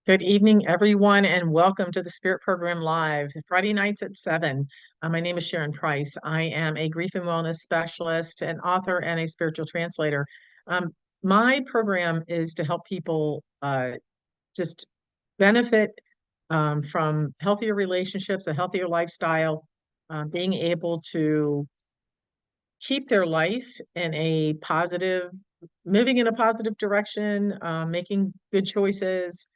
Good evening, everyone, and welcome to the Spirit Program Live, Friday nights at 7. My name is Sharon Price. I am a grief and wellness specialist, an author, and a spiritual translator. Um, my program is to help people just benefit from healthier relationships, a healthier lifestyle, being able to keep their life in a positive, moving in a positive direction, making good choices,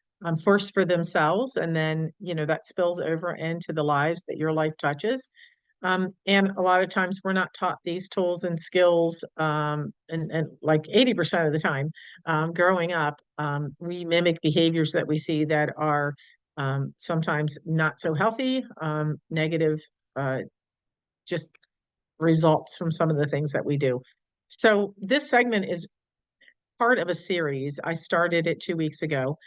first for themselves, and then that spills over into the lives that your life touches. And a lot of times we're not taught these tools and skills, and like 80% of the time, growing up, we mimic behaviors that we see that are sometimes not so healthy, negative, just results from some of the things that we do. So this segment is part of a series. I started it 2 weeks ago.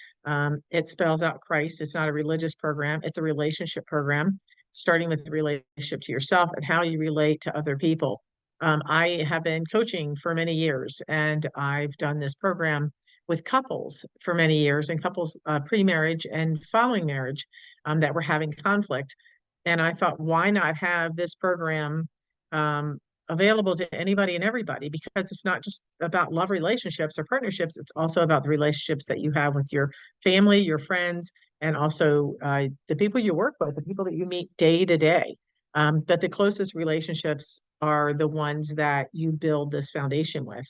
It spells out Christ. It's not a religious program. It's a relationship program, starting with the relationship to yourself and how you relate to other people. I have been coaching for many years, and I've done this program with couples for many years, and couples pre-marriage and following marriage that were having conflict. And I thought, why not have this program um, available to anybody and everybody? Because it's not just about love relationships or partnerships, it's also about the relationships that you have with your family, your friends, and also the people you work with, the people that you meet day to day. But the closest relationships are the ones that you build this foundation with.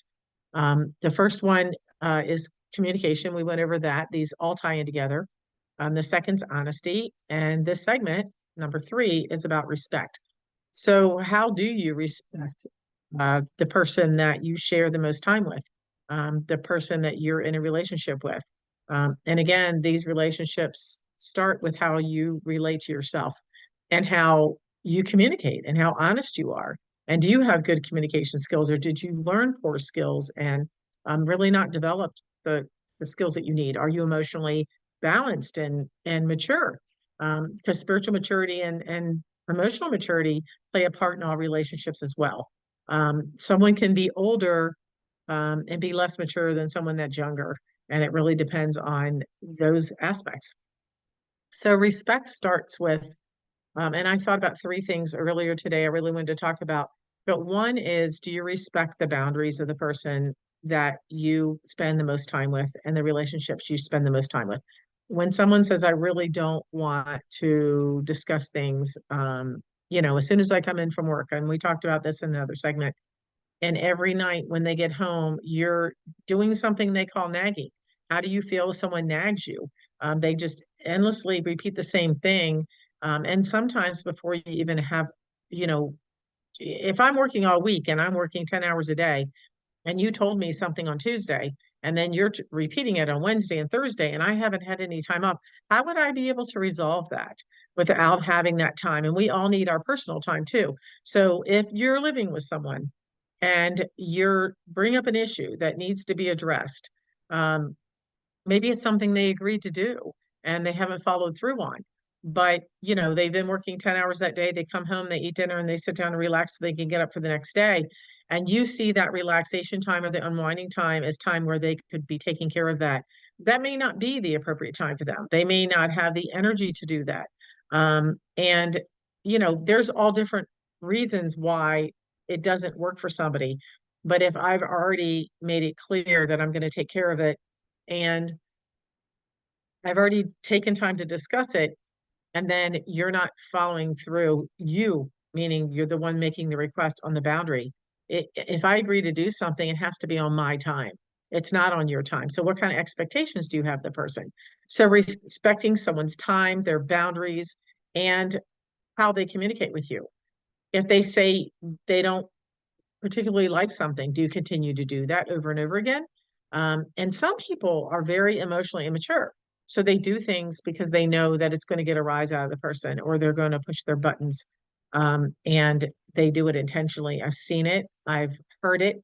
The first one is communication. We went over that. These all tie in together. The second's honesty. And this segment, number three, is about respect. So, how do you respect the person that you share the most time with, the person that you're in a relationship with? And again, these relationships start with how you relate to yourself and how you communicate and how honest you are. And do you have good communication skills, or did you learn poor skills and really not develop the skills that you need? Are you emotionally balanced and mature? Because spiritual maturity and emotional maturity play a part in all relationships as well. Someone can be older and be less mature than someone that's younger, and it really depends on those aspects. So respect starts with, and I thought about three things earlier today I really wanted to talk about. But one is, do you respect the boundaries of the person that you spend the most time with and the relationships you spend the most time with? When someone says, I really don't want to discuss things, as soon as I come in from work, and we talked about this in another segment, and every night when they get home, you're doing something they call nagging. How do you feel if someone nags you? They just endlessly repeat the same thing. And sometimes before you even have, you know, if I'm working all week and I'm working 10 hours a day, and you told me something on Tuesday, and then you're repeating it on Wednesday and Thursday, and I haven't had any time off, how would I be able to resolve that without having that time? And we all need our personal time too. So if you're living with someone and you're bring up an issue that needs to be addressed, um, maybe it's something they agreed to do and they haven't followed through on. But they've been working 10 hours that day. They come home, they eat dinner, and they sit down and relax so they can get up for the next day. And you see that relaxation time or the unwinding time as time where they could be taking care of that. That may not be the appropriate time for them. They may not have the energy to do that. And there's all different reasons why it doesn't work for somebody. But if I've already made it clear that I'm going to take care of it, and I've already taken time to discuss it, and then you're not following through, you, meaning you're the one making the request on the boundary. If I agree to do something, it has to be on my time. It's not on your time. So what kind of expectations do you have the person? So respecting someone's time, their boundaries, and how they communicate with you. If they say they don't particularly like something, do you continue to do that over and over again? And some people are very emotionally immature. So they do things because they know that it's going to get a rise out of the person, or they're going to push their buttons. And they do it intentionally. I've seen it, I've heard it.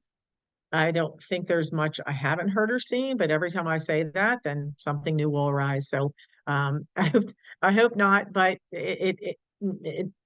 I don't think there's much I haven't heard or seen, but every time I say that, then something new will arise. So I hope not, but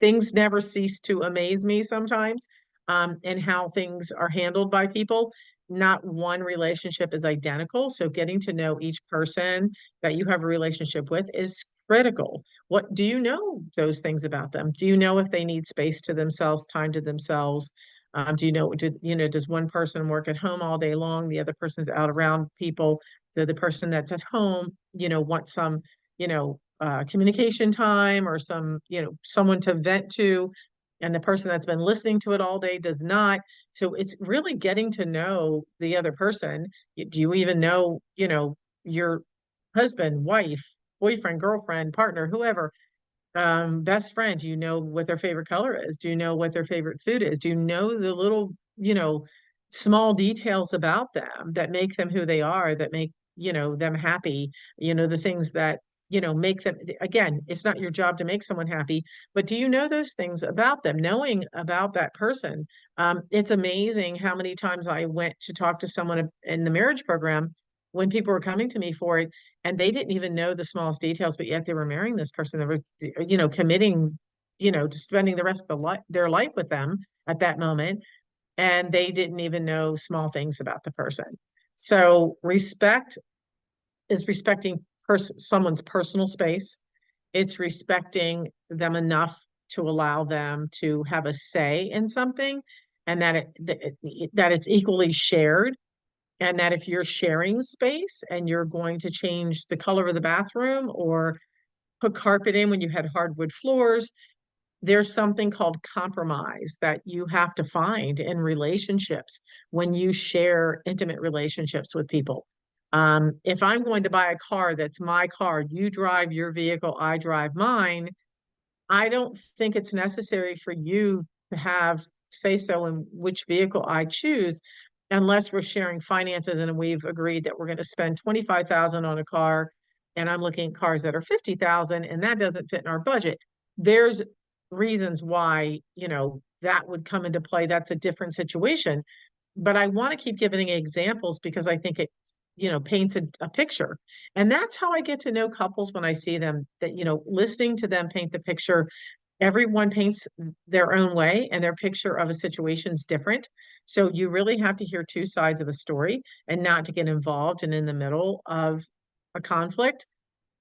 things never cease to amaze me sometimes, and how things are handled by people. not one relationship is identical. So getting to know each person that you have a relationship with is critical. What do you know those things about them? Do you know if they need space to themselves, time to themselves? Does one person work at home all day long? The other person's out around people. The person that's at home, want some, communication time or some, someone to vent to. And the person that's been listening to it all day does not. So it's really getting to know the other person. Do you even know, your husband, wife, boyfriend, girlfriend, partner, whoever, best friend? Do you know what their favorite color is? Do you know what their favorite food is? Do you know the little, small details about them that make them who they are, that make, them happy, the things that, make them, again, it's not your job to make someone happy, but do you know those things about them? Knowing about that person. It's amazing how many times I went to talk to someone in the marriage program when people were coming to me for it and they didn't even know the smallest details, but yet they were marrying this person. They were, committing, to spending the rest of their life with them at that moment, and they didn't even know small things about the person. So respect is respecting someone's personal space. It's respecting them enough to allow them to have a say in something, and that it's equally shared, and that if you're sharing space and you're going to change the color of the bathroom or put carpet in when you had hardwood floors, there's something called compromise that you have to find in relationships when you share intimate relationships with people. If I'm going to buy a car that's my car, you drive your vehicle, I drive mine, I don't think it's necessary for you to have say so in which vehicle I choose unless we're sharing finances and we've agreed that we're going to spend 25,000 on a car and I'm looking at cars that are 50,000 and that doesn't fit in our budget. There's reasons why, that would come into play. That's a different situation. But I want to keep giving examples because I think it, paints a picture. And that's how I get to know couples when I see them, that, listening to them paint the picture. Everyone paints their own way and their picture of a situation is different. So you really have to hear two sides of a story and not to get involved and in the middle of a conflict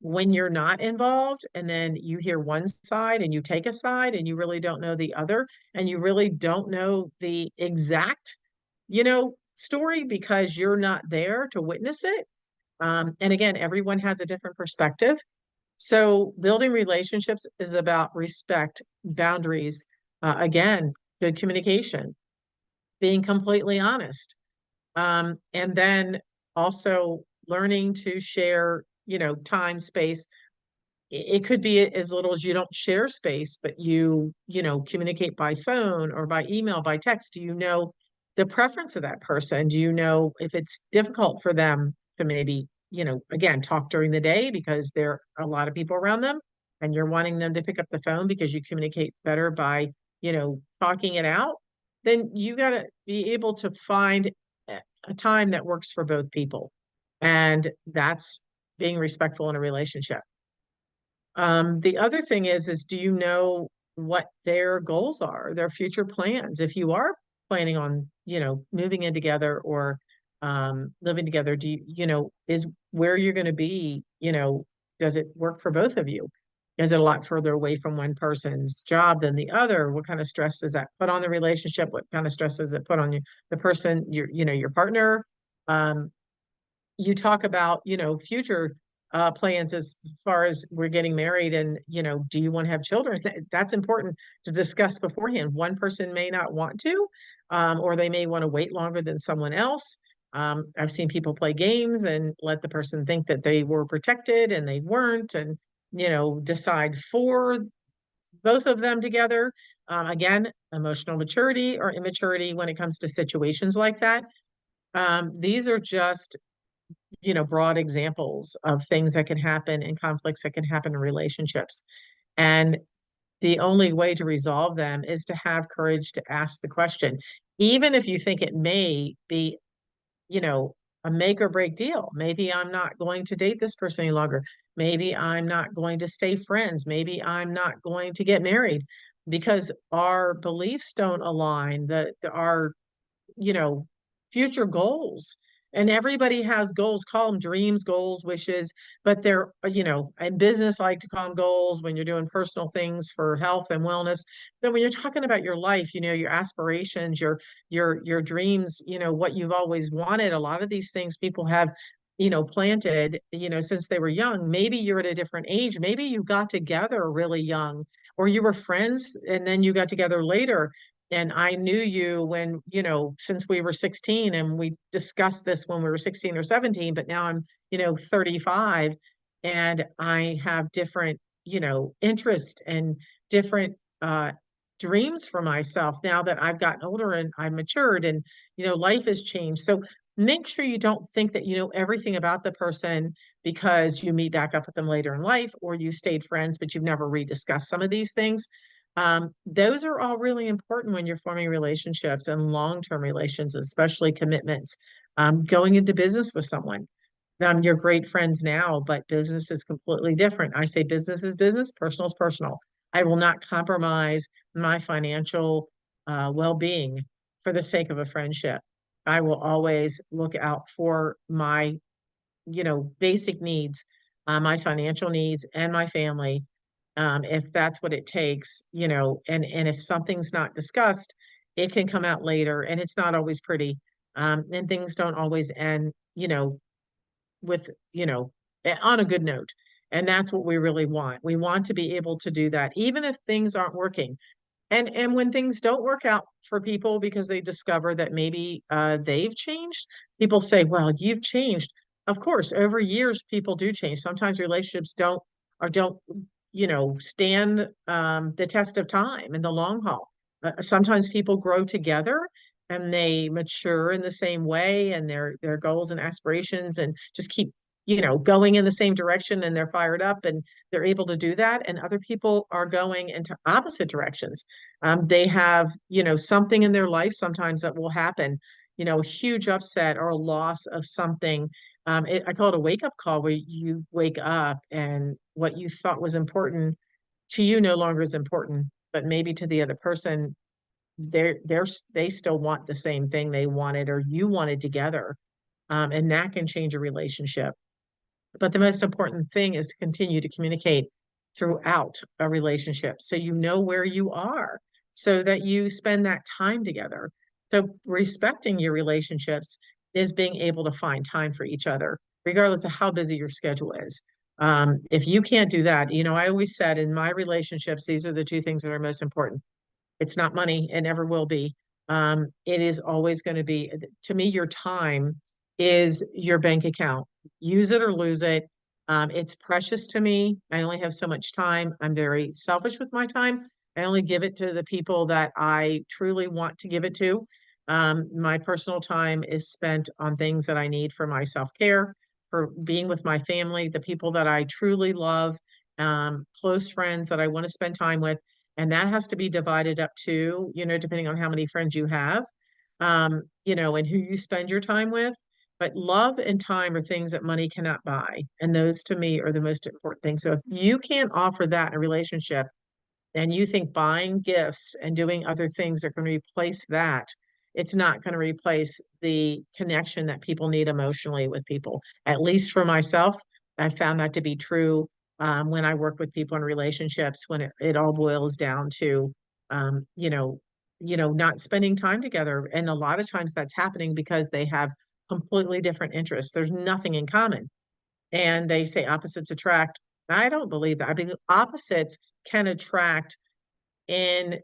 when you're not involved. And then you hear one side and you take a side and you really don't know the other and you really don't know the exact, story because you're not there to witness it. And again, everyone has a different perspective. So building relationships is about respect, boundaries, again, good communication, being completely honest, and then also learning to share, time, space. It could be as little as you don't share space, but communicate by phone or by email, by text. Do you know the preference of that person? Do you know if it's difficult for them to maybe, again, talk during the day because there are a lot of people around them and you're wanting them to pick up the phone because you communicate better by, talking it out? Then you got to be able to find a time that works for both people. And that's being respectful in a relationship. The other thing is do you know what their goals are, their future plans? If you are planning on, moving in together or living together, do is where you're going to be, does it work for both of you? Is it a lot further away from one person's job than the other? What kind of stress does that put on the relationship? What kind of stress does it put on you, the person, your partner? Um, you talk about, future plans as far as we're getting married and, do you want to have children? That's important to discuss beforehand. One person may not want to, or they may want to wait longer than someone else. I've seen people play games and let the person think that they were protected and they weren't, and, decide for both of them together. Again, emotional maturity or immaturity when it comes to situations like that. These are just broad examples of things that can happen in conflicts that can happen in relationships. And the only way to resolve them is to have courage to ask the question, even if you think it may be, you know, a make or break deal. Maybe I'm not going to date this person any longer. Maybe I'm not going to stay friends. Maybe I'm not going to get married because our beliefs don't align, our, you know, future goals. And everybody has goals, call them dreams, goals, wishes, but they're, in business, I like to call them goals when you're doing personal things for health and wellness. But when you're talking about your life, your aspirations, your dreams, what you've always wanted, a lot of these things people have planted, since they were young. Maybe you're at a different age. Maybe you got together really young, or you were friends and then you got together later. And I knew you when, since we were 16, and we discussed this when we were 16 or 17, but now I'm, 35, and I have different, interest and different dreams for myself now that I've gotten older and I've matured, and, life has changed. So make sure you don't think that you know everything about the person because you meet back up with them later in life, or you stayed friends, but you've never rediscussed some of these things. Those are all really important when you're forming relationships and long-term relations, especially commitments. Going into business with someone. You're great friends now, but business is completely different. I say business is business, personal is personal. I will not compromise my financial well-being for the sake of a friendship. I will always look out for my, basic needs, my financial needs, and my family, if that's what it takes, and if something's not discussed, it can come out later, and it's not always pretty, and things don't always end, with, on a good note. And that's what we really want. We want to be able to do that, even if things aren't working. And when things don't work out for people because they discover that maybe they've changed, people say, "Well, you've changed." Of course, over years, people do change. Sometimes relationships don't stand the test of time in the long haul. Sometimes people grow together and they mature in the same way, and their goals and aspirations and just keep going in the same direction, and they're fired up and they're able to do that. And other people are going into opposite directions. They have something in their life sometimes that will happen, a huge upset or a loss of something. I call it a wake up call, where you wake up and what you thought was important to you no longer is important, but maybe to the other person, they still want the same thing they wanted or you wanted together. And that can change a relationship. But the most important thing is to continue to communicate throughout a relationship so you know where you are, so that you spend that time together. So respecting your relationships is being able to find time for each other, regardless of how busy your schedule is. If you can't do that, I always said in my relationships, these are the two things that are most important. It's not money, it never will be. It is always going to be, to me, your time is your bank account. Use it or lose it. It's precious to me. I only have so much time. I'm very selfish with my time. I only give it to the people that I truly want to give it to. My personal time is spent on things that I need for my self-care, for being with my family, the people that I truly love, close friends that I want to spend time with. And that has to be divided up too, depending on how many friends you have, and who you spend your time with. But love and time are things that money cannot buy. And those to me are the most important things. So if you can't offer that in a relationship, and you think buying gifts and doing other things are going to replace that, it's not going to replace the connection that people need emotionally with people. At least for myself, I found that to be true when I work with people in relationships, when it all boils down to, um, you know, not spending time together. And a lot of times that's happening because they have completely different interests. There's nothing in common. And they say opposites attract. I don't believe that. I think opposites can attract in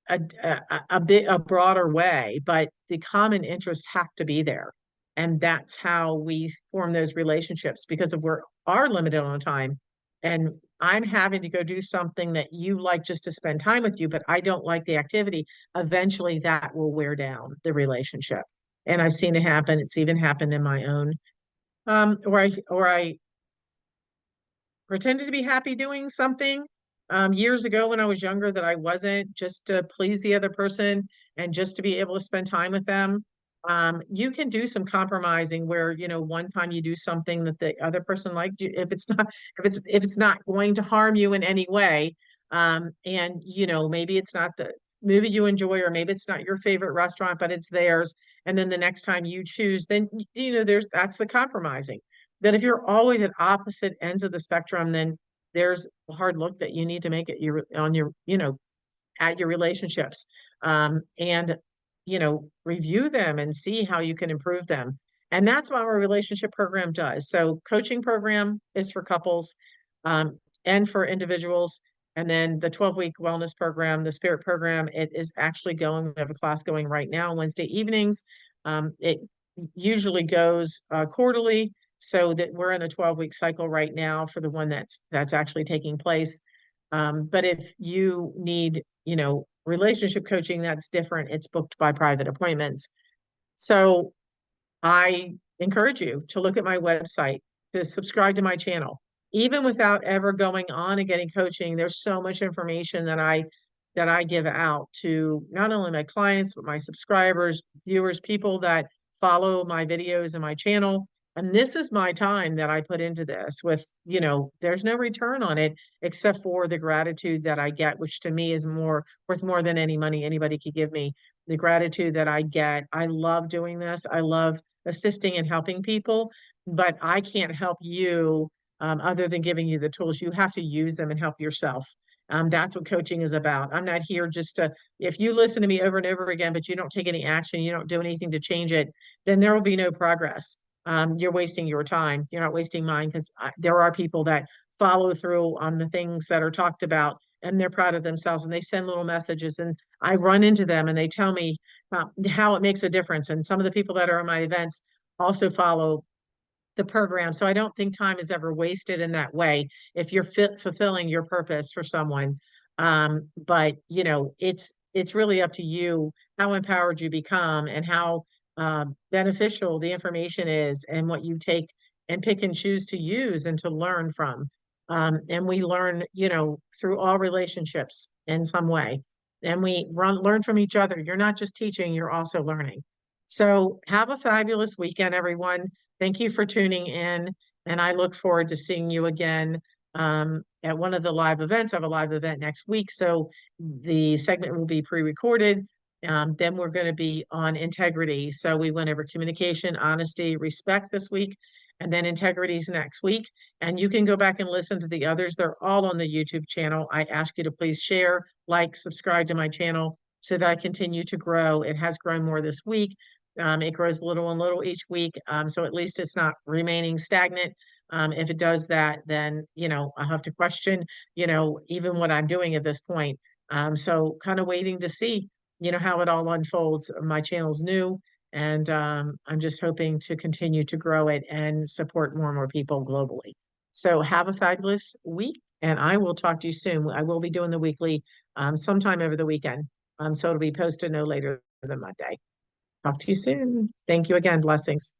a bit a broader way, but the common interests have to be there. And that's how we form those relationships, because if we're are limited on time and I'm having to go do something that you like just to spend time with you, but I don't like the activity, eventually that will wear down the relationship. And I've seen it happen. It's even happened in my own, or I pretended to be happy doing something years ago when I was younger that I wasn't, just to please the other person and just to be able to spend time with them. You can do some compromising where, one time you do something that the other person liked you, if it's not going to harm you in any way. And maybe it's not movie you enjoy, or maybe it's not your favorite restaurant, but it's theirs. And then the next time you choose, then that's the compromising. That if you're always at opposite ends of the spectrum, then there's a hard look that you need to make it at your relationships, and review them and see how you can improve them. And that's what our relationship program does. So coaching program is for couples, and for individuals. And then the 12-week wellness program, the spirit program, it is actually going. We have a class going right now Wednesday evenings. It usually goes quarterly, so that we're in a 12-week cycle right now for the one that's actually taking place. But if you need, relationship coaching, that's different. It's booked by private appointments. So I encourage you to look at my website, to subscribe to my channel. Even without ever going on and getting coaching, there's so much information that I give out to not only my clients, but my subscribers, viewers, people that follow my videos and my channel. And this is my time that I put into this with, there's no return on it except for the gratitude that I get, which to me is worth more than any money anybody could give me. The gratitude that I get. I love doing this. I love assisting and helping people, but I can't help you other than giving you the tools. You have to use them and help yourself. That's what coaching is about. I'm not here just to, if you listen to me over and over again, but you don't take any action, you don't do anything to change it, then there will be no progress. You're wasting your time. You're not wasting mine, because there are people that follow through on the things that are talked about, and they're proud of themselves, and they send little messages, and I run into them and they tell me how it makes a difference. And some of the people that are in my events also follow the program. So I don't think time is ever wasted in that way if you're fulfilling your purpose for someone. But it's really up to you how empowered you become, and how beneficial the information is, and what you take and pick and choose to use and to learn from. And we learn, through all relationships in some way. And we learn from each other. You're not just teaching, you're also learning. So have a fabulous weekend, everyone. Thank you for tuning in, and I look forward to seeing you again at one of the live events. I have a live event next week, so the segment will be pre-recorded. Then we're going to be on integrity. So we went over communication, honesty, respect this week, and then integrity is next week. And you can go back and listen to the others. They're all on the YouTube channel. I ask you to please share, like, subscribe to my channel so that I continue to grow. It has grown more this week. It grows little and little each week. So at least it's not remaining stagnant. If it does that, then, I'll have to question, even what I'm doing at this point. So kind of waiting to see, how it all unfolds. My channel's new, and I'm just hoping to continue to grow it and support more and more people globally. So have a fabulous week, and I will talk to you soon. I will be doing the weekly sometime over the weekend. So it'll be posted no later than Monday. Talk to you soon. Thank you again. Blessings.